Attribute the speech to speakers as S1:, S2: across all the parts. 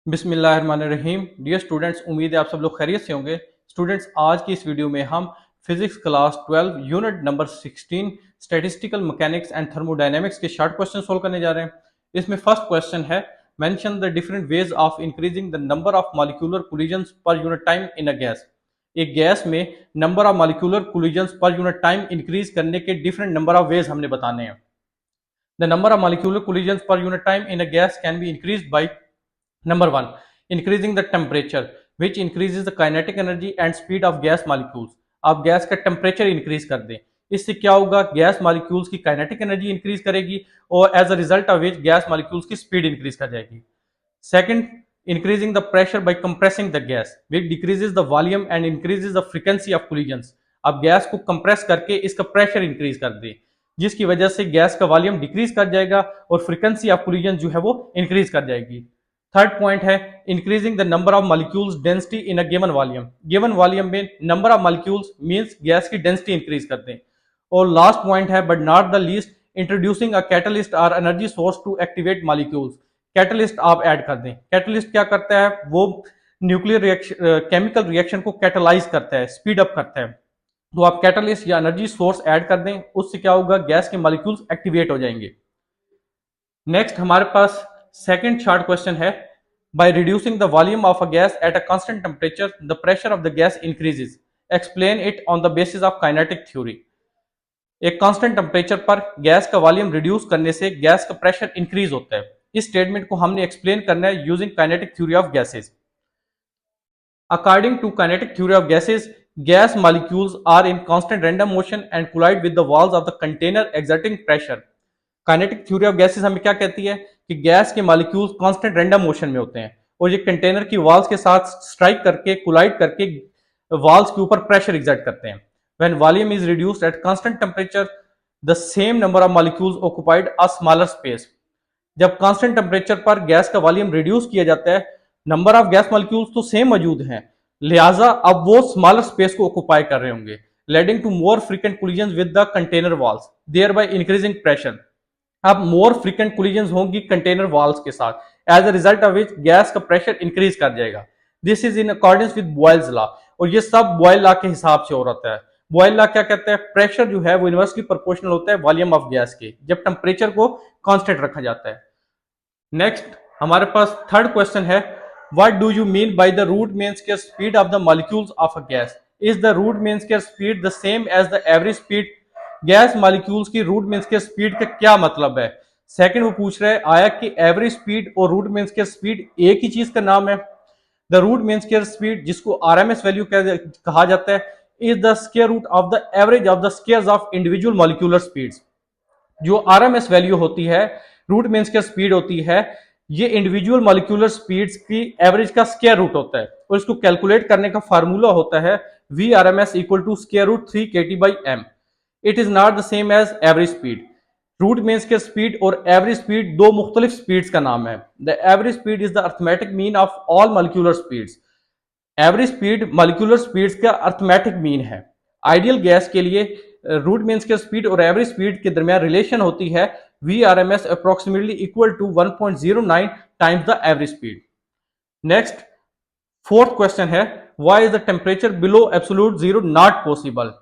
S1: बिस्मिल्लाहिर्रहमानिर्रहीम। Dear students, उम्मीद है आप सब लोग खैरियत से होंगे। स्टूडेंट्स, आज की इस वीडियो में हम physics class 12 unit number 16 statistical mechanics and thermodynamics के शॉर्ट क्वेश्चन सोल्व करने जा रहे हैं। इसमें फर्स्ट क्वेश्चन है, mention the different ways of increasing the number of molecular collisions per unit time in a gas. एक गैस में number of molecular collisions per unit time increase करने के डिफरेंट नंबर ऑफ वेज हमने बताने हैं। The number of molecular collisions per unit time in a gas can be increase by Number one, increasing the temperature, which increases the kinetic energy and speed of gas molecules. आप gas का temperature increase कर दें, इससे क्या होगा, gas molecules की kinetic energy increase करेगी और as a result of which gas molecules की स्पीड इंक्रीज कर जाएगी। Second, increasing the pressure by compressing the gas, which decreases the volume and increases the frequency of collisions. आप gas को compress करके इसका pressure increase कर दें, जिसकी वजह से गैस का वॉल्यूम डिक्रीज कर जाएगा और फ्रीक्वेंसी ऑफ कोलिजन जो है वो इंक्रीज कर जाएगी। थर्ड पॉइंट है, increasing the number of molecules density in a given volume. Given volume में number of molecules means gas की डेंसिटी इंक्रीज करते हैं। और लास्ट पॉइंट है, but not the least, introducing a catalyst और energy source to activate molecules. Catalyst आप add कर दें। कैटलिस्ट क्या करता है, वो न्यूक्लियर रिएक्शन, केमिकल रिएक्शन को कैटलाइज करता है, स्पीड अप करता है। तो आप कैटलिस्ट या एनर्जी सोर्स ऐड कर दें, उससे क्या होगा, गैस के मॉलिक्यूल्स एक्टिवेट हो जाएंगे। नेक्स्ट हमारे पास सेकंड शॉर्ट क्वेश्चन है, by reducing the volume of a gas at a constant temperature the pressure of the gas increases, explain it on the basis of kinetic theory। एक constant temperature पर gas का volume reduce करने से gas का pressure increase होता है। इस statement को हमने एक्सप्लेन करना है using kinetic theory of gases. According to kinetic theory of gases, gas molecules are in constant random motion and collide with the walls of the container exerting pressure। Kinetic theory of gases हमें क्या कहती है कि gas के molecules constant random motion में होते हैं और ये कंटेनर की वॉल्स के साथ स्ट्राइक करके, कोलाइड करके वॉल्स के ऊपर प्रेशर एग्जर्ट करते हैं। When volume is reduced at constant temperature the same number of molecules occupied a smaller space. जब कांस्टेंट टेम्परेचर पर गैस का वॉल्यूम रिड्यूस किया जाता है, नंबर ऑफ गैस मॉलिक्यूल्स तो सेम मौजूद हैं, लिहाजा अब वो स्मॉलर स्पेस को ऑक्युपाई कर रहे होंगे, leading to more frequent collisions with the container walls, thereby increasing pressure. अब मोर फ्रीक्वेंट कोलिजन्स होंगी कंटेनर वॉल्स के साथ, as a result of which gas का प्रेशर इंक्रीज कर जाएगा। This is in accordance with Boyle's law, और ये सब बॉयल लॉ के हिसाब से हो रहा है। बॉयल लॉ क्या कहता है, प्रेशर जो है वो इनवर्सली प्रोपोर्शनल होता है वॉल्यूम ऑफ गैस के, जब टेम्परेचर को कांस्टेंट रखा जाता है। नेक्स्ट हमारे पास थर्ड क्वेश्चन है, what do you mean by the root mean square speed of the molecules of a gas. Is the root mean square speed the same as the average speed. Gas molecules की root mean square speed का क्या मतलब है। Second वो पूछ रहे हैं, आया कि एवरेज स्पीड और रूट मीन स्क्वायर स्पीड एक ही चीज का नाम है। The root mean square speed, जिसको आरएमएस वैल्यू कहा जाता है, is the square root of the average of the squares of individual molecular speeds. जो आरएमएस वैल्यू होती है, रूट मीन स्क्वायर स्पीड होती है, ये इंडिविजुअल मॉलिक्यूलर स्पीड्स की एवरेज का स्क्वायर रूट होता है और इसको कैलकुलेट करने का फार्मूला होता है V R M S equal to square root 3 kT by M. It is not the same as average speed. Root mean square speed और एवरेज स्पीड दो मुख्तलिफ स्पीड्स का नाम है। The average speed is the arithmetic mean of all molecular speeds. Average speed molecular speeds का arithmetic mean है। Ideal gas के लिए रूट मीन स्क्वायर स्पीड और एवरेज स्पीड के दरमियान रिलेशन होती है V R M S approximately equal to 1.09 times the average speed. Next fourth question है, why is the temperature below absolute zero not possible.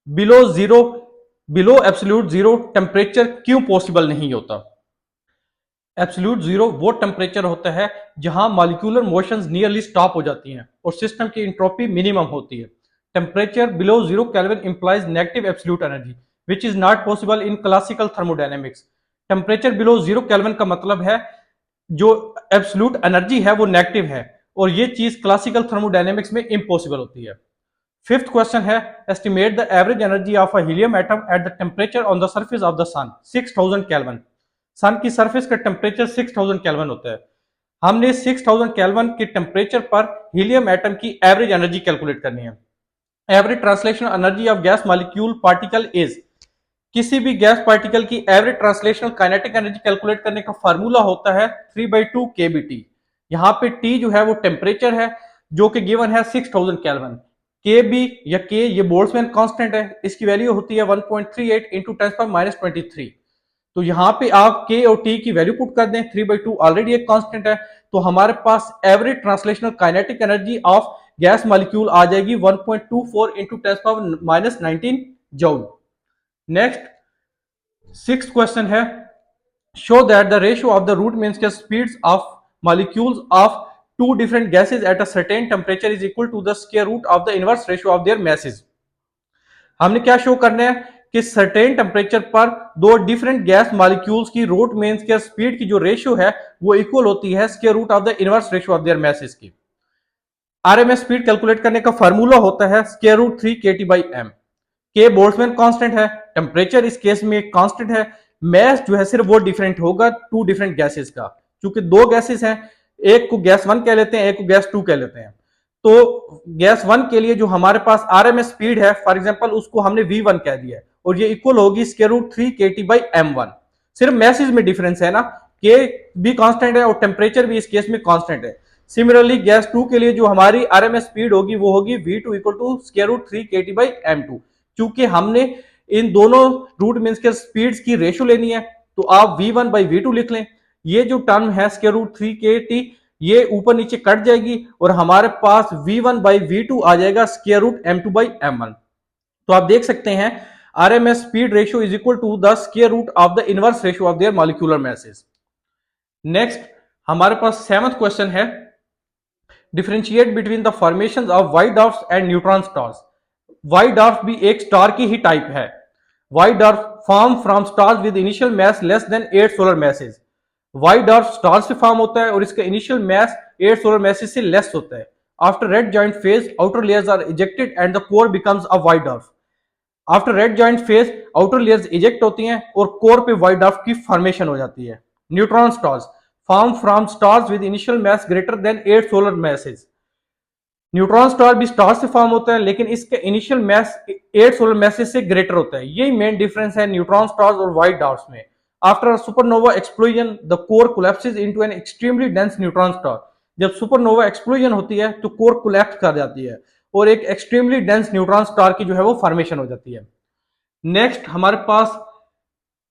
S1: Below absolute zero temperature क्यों possible नहीं होता। Absolute zero वो temperature होता है जहां molecular motions nearly stop हो जाती हैं और सिस्टम की एंट्रोपी मिनिमम होती है। Temperature below zero kelvin implies negative absolute energy which is not possible in classical thermodynamics. Temperature below zero kelvin का मतलब है जो एब्सोल्यूट एनर्जी है वो नेगेटिव है, और ये चीज क्लासिकल थर्मोडायनेमिक्स में इम्पॉसिबल होती है। फिफ्थ क्वेश्चन है, estimate the average energy of a helium atom at the temperature on the surface of the sun 6000 kelvin. Sun की सरफेस का टेम्परेचर 6000 केल्विन होता है। हमने 6000 केल्विन के टेम्परेचर पर हीलियम एटम की एवरेज एनर्जी कैलकुलेट करनी है। Average translation energy of gas molecule particle is, किसी भी गैस पार्टिकल की average translational kinetic energy calculate करने का फार्मूला होता है 3/2 kBT। यहाँ पे T जो है वो टेम्परेचर है जो कि गिवन है 6000 केल्विन। KB या K ये बोल्ट्जमैन कांस्टेंट है, इसकी वैल्यू होती है 1.38 इंटू 10⁻23। तो यहाँ पे आप K और T की वैल्यू पुट कर दें, 3/2 ऑलरेडी एक कांस्टेंट है, तो हमारे पास average translational kinetic energy of gas molecule आ जाएगी 1.24 into 10⁻⁻19 joule. Next 6th question है, show that the ratio of the root mean scale speeds of molecules of two different gases at a certain temperature is equal to the square root of the inverse ratio of their masses। हमने क्या show करना है कि certain temperature पर दो different gas molecules की root mean square speed की जो रेशियो है वो इक्वल होती है square root of the inverse ratio of their masses की। आरएमएस स्पीड कैलकुलेट करने का फार्मूला होता है square root 3 kT by M. K Boltzmann constant है, टेम्परेचर इस केस में एक कांस्टेंट है, मैस जो है सिर्फ वो डिफरेंट होगा टू डिफरेंट गैसेस का। क्योंकि दो गैसेस हैं, एक को गैस 1 कह लेते हैं, एक को गैस 2 कह लेते हैं। तो गैस 1 के लिए जो हमारे पास आरएमएस स्पीड है फॉर एग्जांपल उसको हमने v1 कह दिया और ये इक्वल होगी square root 3 kT by m1। सिर्फ मैसेज में डिफरेंस है ना, के भी कांस्टेंट है और टेम्परेचर भी इस केस में कांस्टेंट है। सिमिलरली गैस 2 के लिए जो हमारी आरएमएस स्पीड होगी वो होगी v2 equal to square root 3 kT by m2। क्योंकि हमने इन दोनों रूट मीन्स के स्पीड्स की रेशियो लेनी है तो आप v1 बाई v2 लिख लें। ये जो टर्म है स्क्वायर रूट 3 kT ये ऊपर नीचे कट जाएगी और हमारे पास v1 बाई v2 आ जाएगा square root m2 by m1। तो आप देख सकते हैं RMS speed ratio is equal to the square root of the inverse ratio of their molecular masses. Next हमारे पास 7th क्वेश्चन है, differentiate between the formation of white dwarfs and neutron stars. White dwarf भी एक star की ही type है। White dwarf form from stars with initial mass less than 8 solar masses. White dwarf star से form होता है और इसका इनिशियल मास 8 सोलर मैसेज से लेस होता है। After red giant phase outer layers are ejected and the core becomes a white dwarf. After red giant phase outer layers eject होती हैं और कोर पे व्हाइट डॉर्फ की फॉर्मेशन हो जाती है। Neutron stars form from stars with initial mass greater than 8 solar message. Neutron star भी star से फॉर्म होता है लेकिन इसका इनिशियल मास 8 सोलर मैसेज से ग्रेटर होता है। यही मेन डिफरेंस है न्यूट्रॉन स्टार्स और व्हाइट डॉर्फ्स में। After supernova explosion the core collapses into an extremely dense neutron star. जब सुपरनोवा एक्सप्लोजन होती है तो कोर कोलैप्स कर जाती है और एक एक्सट्रीमली डेंस न्यूट्रॉन स्टार की जो है वो फॉर्मेशन हो जाती है। नेक्स्ट हमारे पास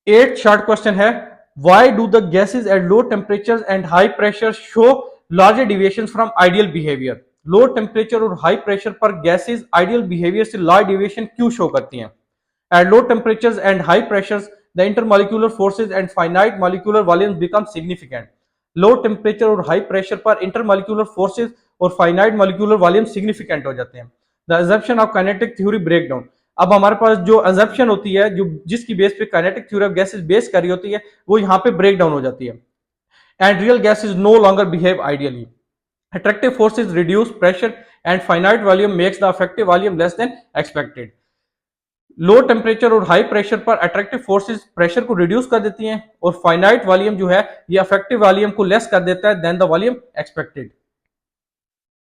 S1: 8th शॉर्ट क्वेश्चन है, why do the gases at low temperature and high pressure show larger deviation from ideal behaviour. Low temperature और हाई प्रेशर पर गैसेस आइडियल बिहेवियर से लार्ज डिविएशन क्यों शो करती हैं? At low temperatures and high pressures the intermolecular forces and finite molecular volumes become significant. Low temperature और high pressure पर intermolecular forces और finite molecular volume significant हो जाते हैं। The assumption of kinetic theory break down. अब हमारे पास जो assumption होती है जो जिसकी बेस पे kinetic theory of gases base कर रही होती है वो यहाँ पे ब्रेक डाउन हो जाती है। And real gases no longer behave ideally. Attractive forces reduce pressure and finite volume makes the effective volume less than expected। Low temperature और हाई प्रेशर पर अट्रैक्टिव फोर्सेस प्रेशर को रिड्यूस कर देती हैं और फाइनाइट वॉल्यूम जो है ये अफेक्टिव वॉल्यूम को लेस कर देता है then the volume expected.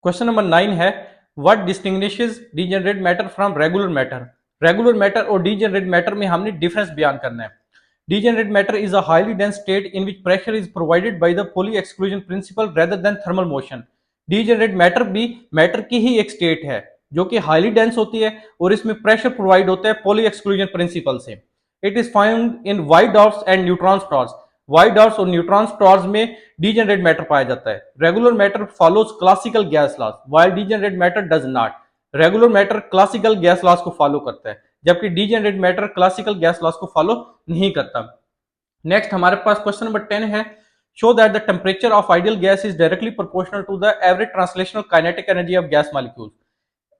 S1: Question number 9 है, what distinguishes degenerate matter from regular matter. Regular matter और डीजेनरेट मैटर में हमने डिफरेंस बयान करना है। Degenerate matter is a highly dense state in which pressure is provided by the Pauli exclusion principle rather than thermal motion। Degenerate matter भी matter की ही एक state है जो कि हाईली डेंस होती है और इसमें प्रेशर प्रोवाइड होता है पॉली एक्सक्लूजन प्रिंसिपल से। It is found in white dwarfs and neutron stars. White dwarfs और न्यूट्रॉन स्टार्स में डीजेनरेट मैटर पाया जाता है। Regular matter follows classical gas laws while degenerate matter does not. Regular matter classical gas laws को follow करता है जबकि degenerate matter classical gas laws को फॉलो नहीं करता। नेक्स्ट हमारे पास क्वेश्चन नंबर 10 है, show that the temperature of ideal gas is directly proportional to the average translational kinetic energy of gas molecule.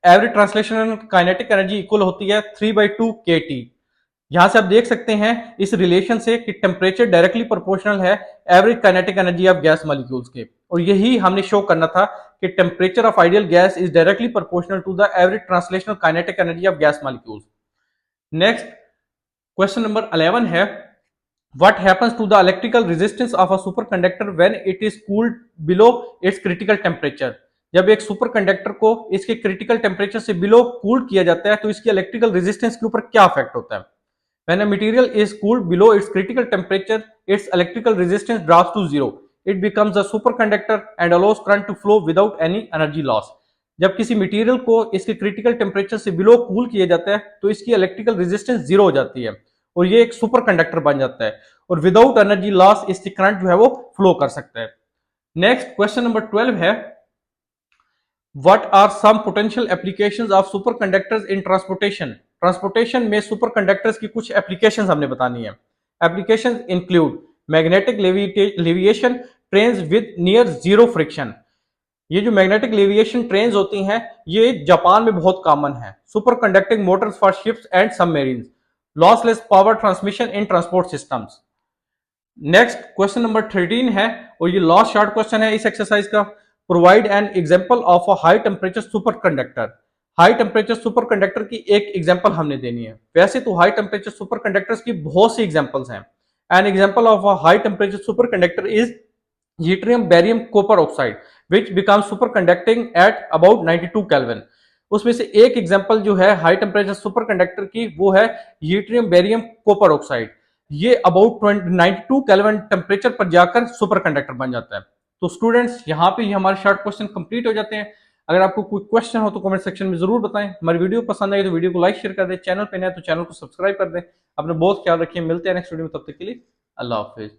S1: Average translational kinetic energy equal होती है 3/2 kT। यहां से आप देख सकते हैं इस रिलेशन से कि टेम्परेचर डायरेक्टली प्रोपोर्शनल है average kinetic energy of gas molecules के, और यही हमने शो करना था कि temperature of ideal gas is directly proportional to the average translational kinetic energy of gas molecules. Next question number 11 है, what happens to the electrical resistance of a superconductor when it is cooled below its critical temperature। जब एक superconductor को इसके critical temperature से below cooled किया जाता है तो इसकी इलेक्ट्रिकल रेजिस्टेंस के ऊपर क्या इफेक्ट होता है? When a material is cooled below its critical temperature, its electrical resistance drops to zero. It becomes a superconductor and allows current to flow without any energy loss। जब किसी material को इसके critical temperature से below cool किया जाता है तो इसकी इलेक्ट्रिकल रेजिस्टेंस जीरो हो जाती है और ये एक सुपर कंडक्टर बन जाता है और विदाउट एनर्जी लॉस इसकी करंट जो है वो फ्लो कर सकता है। नेक्स्ट क्वेश्चन नंबर 12 है, what are some potential applications of superconductors in transportation. Transportation में सुपर कंडक्टर्स की कुछ एप्लीकेशंस हमने बतानी है। Applications include magnetic levitation trains with near zero friction. ये जो मैग्नेटिक लेविएशन ट्रेन्स होती हैं ये जापान में बहुत कॉमन है। Super conducting Motors for ships and submarines. Lossless power transmission in transport systems. Next question number 13 है और ये लास्ट शॉर्ट क्वेश्चन है इस एक्सरसाइज का। Provide an example of a high temperature super conductor. High temperature super conductor की एक example हमने देनी है। वैसे तो हाई टेम्परेचर सुपर कंडक्टर्स की बहुत सी एग्जांपल्स हैं। An example of a high temperature super conductor is yttrium barium copper oxide which becomes superconducting at about 92 kelvin. उसमें से एक एग्जांपल जो है हाई टेम्परेचर सुपर कंडक्टर की वो है yttrium barium copper oxide। ये अबाउट 92 केल्विन टेम्परेचर पर जाकर सुपर कंडक्टर बन जाता है। तो स्टूडेंट्स यहाँ पे हमारे शॉर्ट क्वेश्चन कंप्लीट हो जाते हैं। अगर आपको कोई क्वेश्चन हो तो कमेंट सेक्शन में जरूर बताएं। हमारी वीडियो पसंद आई तो वीडियो को लाइक शेयर कर दें। चैनल पे नए तो चैनल को सब्सक्राइब कर दें। अपने बहुत ख्याल रखिए। मिलते हैं नेक्स्ट वीडियो में, तब तक के लिए अल्लाह हाफिज।